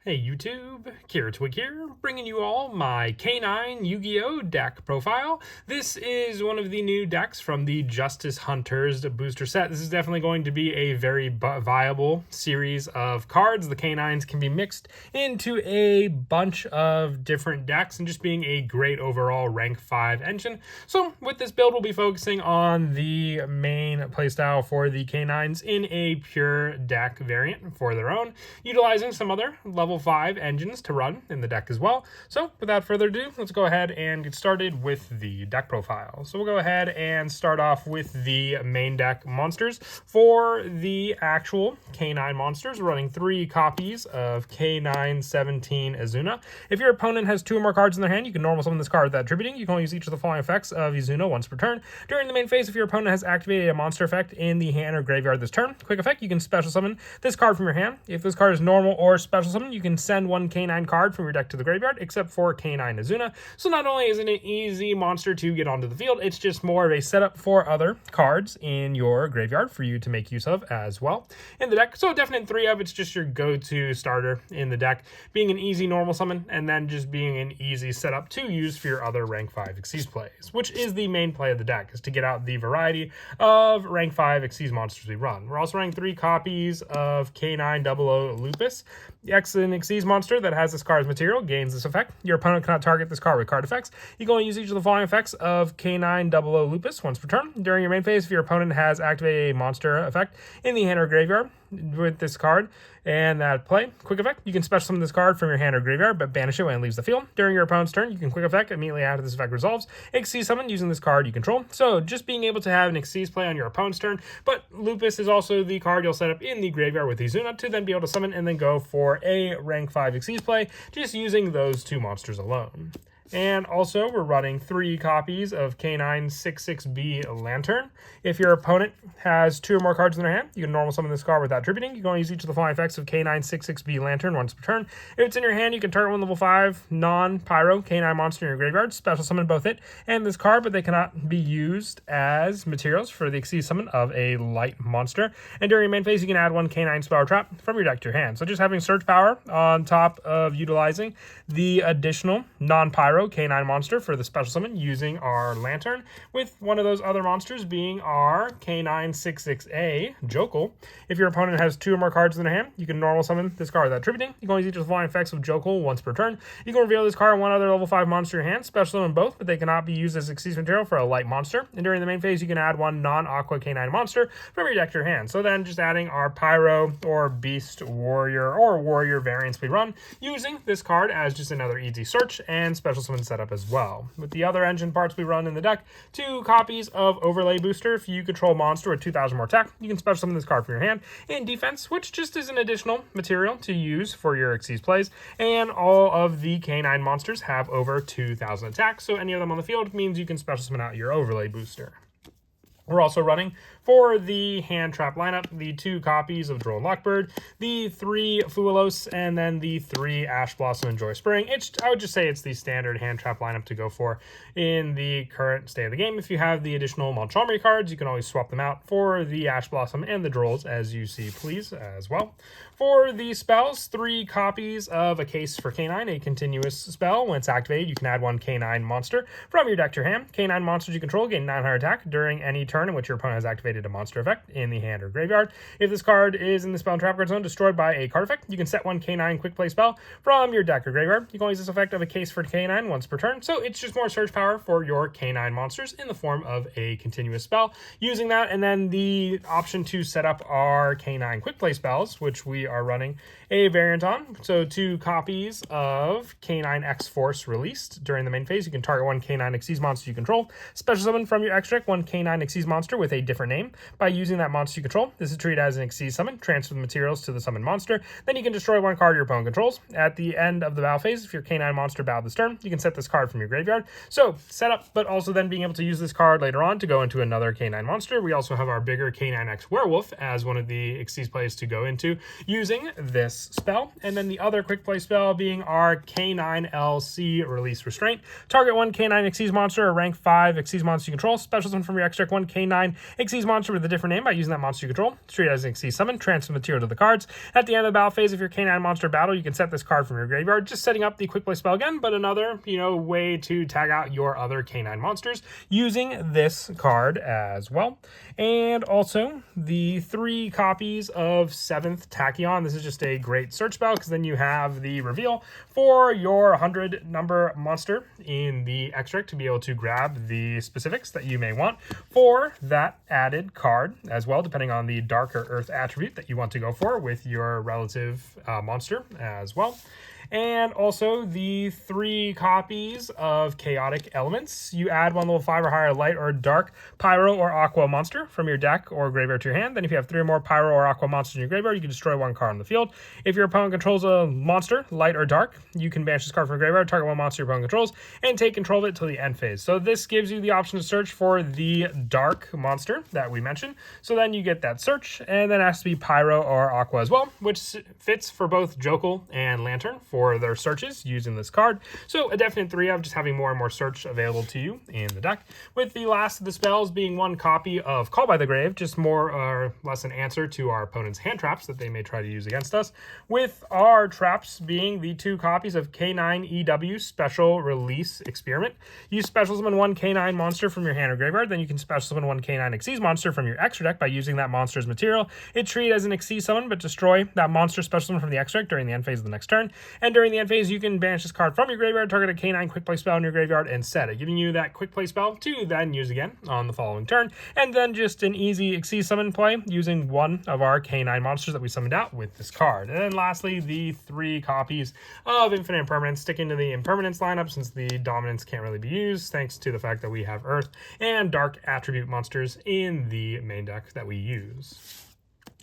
Hey YouTube, Kira Twig here, bringing you all my K9 Yu-Gi-Oh! Deck profile. This is one of the new decks from the Justice Hunters booster set. This is definitely going to be a very viable series of cards. The K9s can be mixed into a bunch of different decks and just being a great overall rank 5 engine. So with this build, we'll be focusing on the main playstyle for the K9s in a pure deck variant for their own, utilizing some other level 5 engines to run in the deck as well. So without further ado, let's go ahead and get started with the deck profile. So we'll go ahead and start off with the main deck monsters. For the actual K9 monsters, we're running 3 copies of K9 17 Izuna. If your opponent has 2 or more cards in their hand, you can normal summon this card without attributing. You can only use each of the following effects of Izuna once per turn. During the main phase, if your opponent has activated a monster effect in the hand or graveyard this turn, quick effect, you can special summon this card from your hand. If this card is normal or special summon, you can send one K9 card from your deck to the graveyard, except for K9 Izuna. So not only is it an easy monster to get onto the field, it's just more of a setup for other cards in your graveyard for you to make use of as well in the deck. So definite 3 of it's just your go-to starter in the deck, being an easy normal summon, and then just being an easy setup to use for your other rank 5 Xyz plays, which is the main play of the deck, is to get out the variety of rank 5 Xyz monsters we run. We're also running 3 copies of K900 Lupus. The Xyz monster that has this card's material gains this effect. Your opponent cannot target this card with card effects. You can only use each of the following effects of K900 Lupus once per turn. During your main phase, if your opponent has activated a monster effect in the hand or graveyard with this card, and that play, quick effect, you can special summon this card from your hand or graveyard, but banish it when it leaves the field. During your opponent's turn, you can quick effect immediately after this effect resolves, Xyz summon using this card you control. So just being able to have an Xyz play on your opponent's turn, but Lupus is also the card you'll set up in the graveyard with Izuna to then be able to summon and then go for a rank 5 Xyz play, just using those 2 monsters alone. And also, we're running 3 copies of K966B Lantern. If your opponent has 2 or more cards in their hand, you can normal summon this card without attributing. You can only use each of the following effects of K966B Lantern once per turn. If it's in your hand, you can target one level 5 non-pyro K9 monster in your graveyard, special summon both it and this card, but they cannot be used as materials for the Xyz summon of a light monster. And during your main phase, you can add 1 K9 spell or trap from your deck to your hand. So just having search power on top of utilizing the additional non-pyro K9 monster for the special summon using our Lantern, with one of those other monsters being our K966A Jokul. If your opponent has 2 or more cards in their hand, you can normal summon this card without attributing. You can only use each of the following effects of Jokul once per turn. You can reveal this card and one other level 5 monster in your hand, special summon both, but they cannot be used as Xyz material for a light monster. And during the main phase, you can add 1 non-aqua K9 monster from your deck to your hand. So then just adding our Pyro or Beast Warrior or Warrior variants we run, using this card as just another easy search and special summon setup as well. With the other engine parts we run in the deck, 2 copies of Overlay Booster. If you control monster with 2,000 more attack, you can special summon this card from your hand. In defense, which just is an additional material to use for your Xyz plays, and all of the K9 monsters have over 2,000 attack, so any of them on the field means you can special summon out your Overlay Booster. We're also running, for the hand trap lineup, the 2 copies of Droll Lockbird, the 3 Fuelos, and then the 3 Ash Blossom and Joy Spring. I would just say it's the standard hand trap lineup to go for in the current state of the game. If you have the additional Montgomery cards, you can always swap them out for the Ash Blossom and the Drolls as you see please as well. For the spells, 3 copies of A Case for K9, a continuous spell. When it's activated, you can add 1 K9 monster from your deck to your hand. K9 monsters you control gain 900 attack during any turn in which your opponent has activated a monster effect in the hand or graveyard. If this card is in the spell and trap card zone destroyed by a card effect, you can set 1 K9 quick play spell from your deck or graveyard. You can only use this effect of A Case for K9 once per turn, so it's just more search power for your K9 monsters in the form of a continuous spell. Using that, and then the option to set up our K9 quick play spells, which we are running a variant on. So 2 copies of K9 X-Force released. During the main phase, you can target 1 K9 Xyz monster you control, special summon from your X deck 1 K9 Xyz monster with a different name. By using that monster you control, this is treated as an Xyz summon, transfer the materials to the summoned monster, then you can destroy 1 card your opponent controls. At the end of the battle phase, if your K9 monster bowed this turn, you can set this card from your graveyard. So setup, but also then being able to use this card later on to go into another K9 monster. We also have our bigger K9X Werewolf as one of the Xyz plays to go into using this spell. And then the other quick play spell being our K9LC Release Restraint. Target 1 K9 Xyz monster or rank 5 Xyz monster you control. Special summon from your X deck 1 K9 Xyz monster with a different name by using that monster you control. Treat it as an Xyz summon. Transfer material to the cards. At the end of the battle phase of your Canine monster battle, you can set this card from your graveyard, just setting up the quick play spell again, but another, way to tag out your other Canine monsters using this card as well. And also the 3 copies of 7th Tachyon. This is just a great search spell because then you have the reveal for your 100 number monster in the extract to be able to grab the specifics that you may want for that added card as well, depending on the dark or earth attribute that you want to go for with your relative monster as well. And also the 3 copies of Chaotic Elements. You add 1 level 5 or higher light or dark pyro or aqua monster from your deck or graveyard to your hand. Then if you have 3 or more pyro or aqua monsters in your graveyard, you can destroy 1 card on the field. If your opponent controls a monster, light or dark, you can banish this card from your graveyard, target 1 monster your opponent controls, and take control of it till the end phase. So this gives you the option to search for the dark monster that we mentioned. So then you get that search, and then it has to be pyro or aqua as well, which fits for both Jokul and Lantern for their searches using this card. So a definite 3 of just having more and more search available to you in the deck, with the last of the spells being 1 copy of Call by the Grave, just more or less an answer to our opponent's hand traps that they may try to use against us, with our traps being the 2 copies of K9 EW Special Release Experiment. You special summon 1 K9 monster from your hand or graveyard, then you can special summon 1 K9 Xyz monster from your extra deck by using that monster's material. It's treated as an Xyz summon, but destroy that monster special summon from the extra deck during the end phase of the next turn. And during the end phase, you can banish this card from your graveyard, target a K9 quick play spell in your graveyard, and set it, giving you that quick play spell to then use again on the following turn. And then just an easy Xyz summon play using 1 of our K9 monsters that we summoned out with this card. And then lastly, the 3 copies of Infinite Impermanence, sticking to the Impermanence lineup since the Dominance can't really be used, thanks to the fact that we have Earth and Dark attribute monsters in the main deck that we use.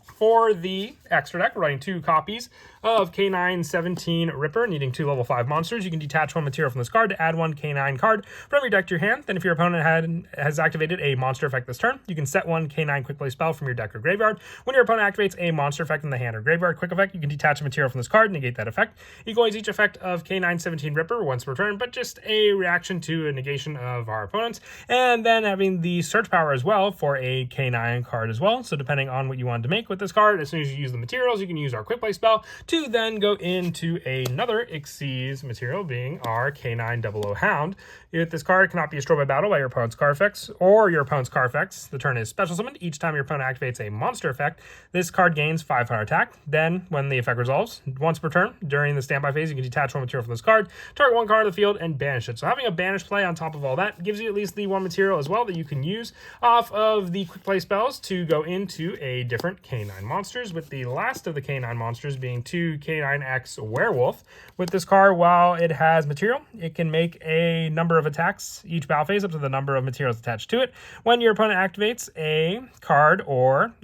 For the extra deck, we're running 2 copies of K9 17 Ripper, needing 2 level 5 monsters. You can detach 1 material from this card to add 1 K9 card from your deck to your hand. Then if your opponent has activated a monster effect this turn, you can set 1 K9 quick play spell from your deck or graveyard. When your opponent activates a monster effect in the hand or graveyard quick effect, you can detach a material from this card and negate that effect. You can always each effect of K9 17 Ripper once per turn, but just a reaction to a negation of our opponents. And then having the search power as well for a K9 card as well. So depending on what you want to make with this card, as soon as you use the materials, you can use our quick play spell to then go into another Xyz material, being our K9 00 Hound. If this card cannot be destroyed by battle by your opponent's card effects or your opponent's card effects, the turn is special summoned. Each time your opponent activates a monster effect, this card gains 500 attack. Then, when the effect resolves, once per turn, during the standby phase, you can detach 1 material from this card, target 1 card on the field, and banish it. So having a banish play on top of all that gives you at least the 1 material as well that you can use off of the quick play spells to go into a different K9 monsters, with the last of the K9 monsters being 2 K9X Werewolf. With this card, while it has material, it can make a number of attacks each battle phase up to the number of materials attached to it. When your opponent activates a card or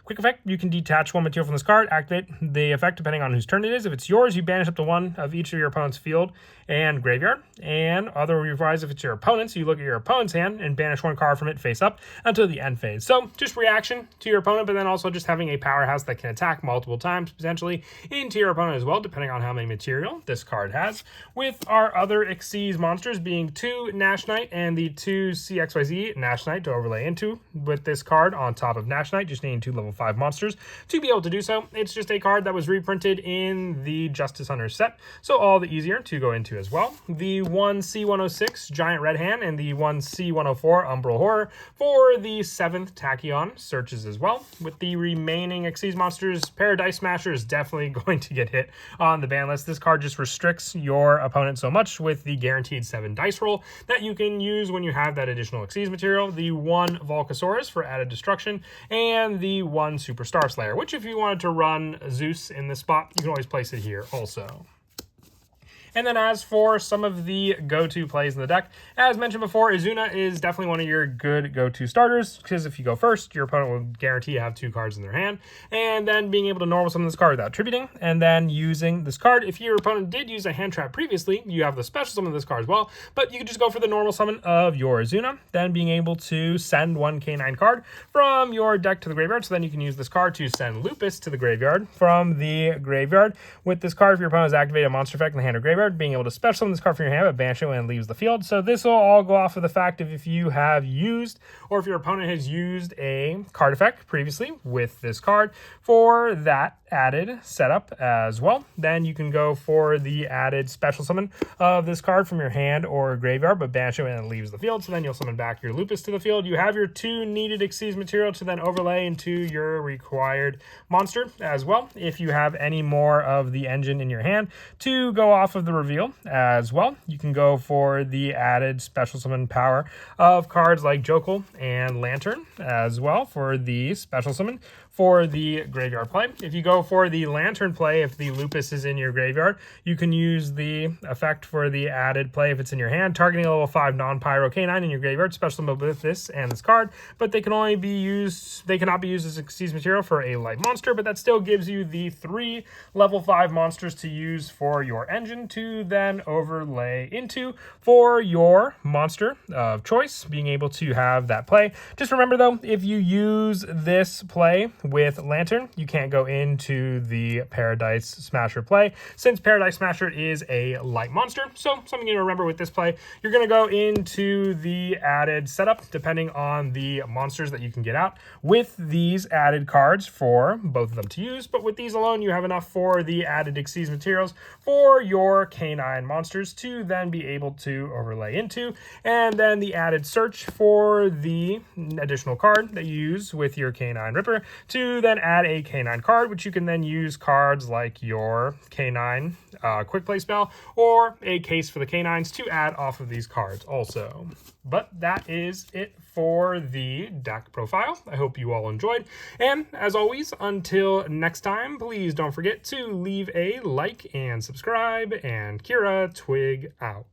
quick effect, you can detach 1 material from this card, activate the effect depending on whose turn it is. If it's yours, you banish up to 1 of each of your opponent's field and graveyard. And otherwise, if it's your opponent's, you look at your opponent's hand and banish 1 card from it face up until the end phase. So just reaction to your opponent, but then also just having a powerhouse that can attack multiple times potentially into your opponent as well, depending on how many material this card has. With our other Xyz monsters being 2 Nash Knight and the 2 CXYZ Nash Knight to overlay into with this card on top of Nash Knight, just needing 2 level 5 monsters to be able to do so. It's just a card that was reprinted in the Justice Hunter set, so all the easier to go into as well. The 1 C106 Giant Red Hand and the 1 C104 Umbral Horror for the 7th Tachyon searches as well. With the remaining Xyz monsters, Paradise Smasher is definitely going to get hit on the ban list. This card just restricts your opponent so much with the guaranteed 7 dice roll that you can use when you have that additional Xyz material. The 1 Volcasaurus for added destruction, and the 1 Superstar Slayer, which if you wanted to run Zeus in this spot, you can always place it here also. And then as for some of the go-to plays in the deck, as mentioned before, Izuna is definitely one of your good go-to starters, because if you go first, your opponent will guarantee you have 2 cards in their hand, and then being able to normal summon this card without tributing, and then using this card. If your opponent did use a hand trap previously, you have the special summon of this card as well, but you can just go for the normal summon of your Izuna, then being able to send 1 K9 card from your deck to the graveyard, so then you can use this card to send Lupus to the graveyard from the graveyard. With this card, if your opponent has activated a monster effect in the hand or graveyard, graveyard, being able to special summon this card from your hand, but banish it when it leaves the field. So this will all go off of the fact of if you have used, or if your opponent has used a card effect previously with this card for that added setup as well, then you can go for the added special summon of this card from your hand or graveyard, but banish it when it leaves the field. So then you'll summon back your Lupus to the field. You have your 2 needed Xyz material to then overlay into your required monster as well, if you have any more of the engine in your hand to go off of the reveal as well. You can go for the added special summon power of cards like Jokel and Lantern as well for the special summon for the graveyard play. If you go for the Lantern play, if the Lupus is in your graveyard, you can use the effect for the added play if it's in your hand, targeting a level 5 non-pyro canine in your graveyard, special summon with this and this card, but they cannot be used as Xyz material for a light monster, but that still gives you the 3 level 5 monsters to use for your engine to then overlay into for your monster of choice, being able to have that play. Just remember though, if you use this play with Lantern, you can't go into the Paradise Smasher play, since Paradise Smasher is a light monster. So something to remember with this play, you're going to go into the added setup depending on the monsters that you can get out with these added cards for both of them to use, but with these alone you have enough for the added Xyz materials for your canine monsters to then be able to overlay into, and then the added search for the additional card that you use with your Canine Ripper to then add a canine card, which you can then use cards like your canine quick play spell or a case for the canines to add off of these cards also. But that is it for the deck profile. I hope you all enjoyed, and as always, until next time, please don't forget to leave a like and subscribe, and Kira Twig out.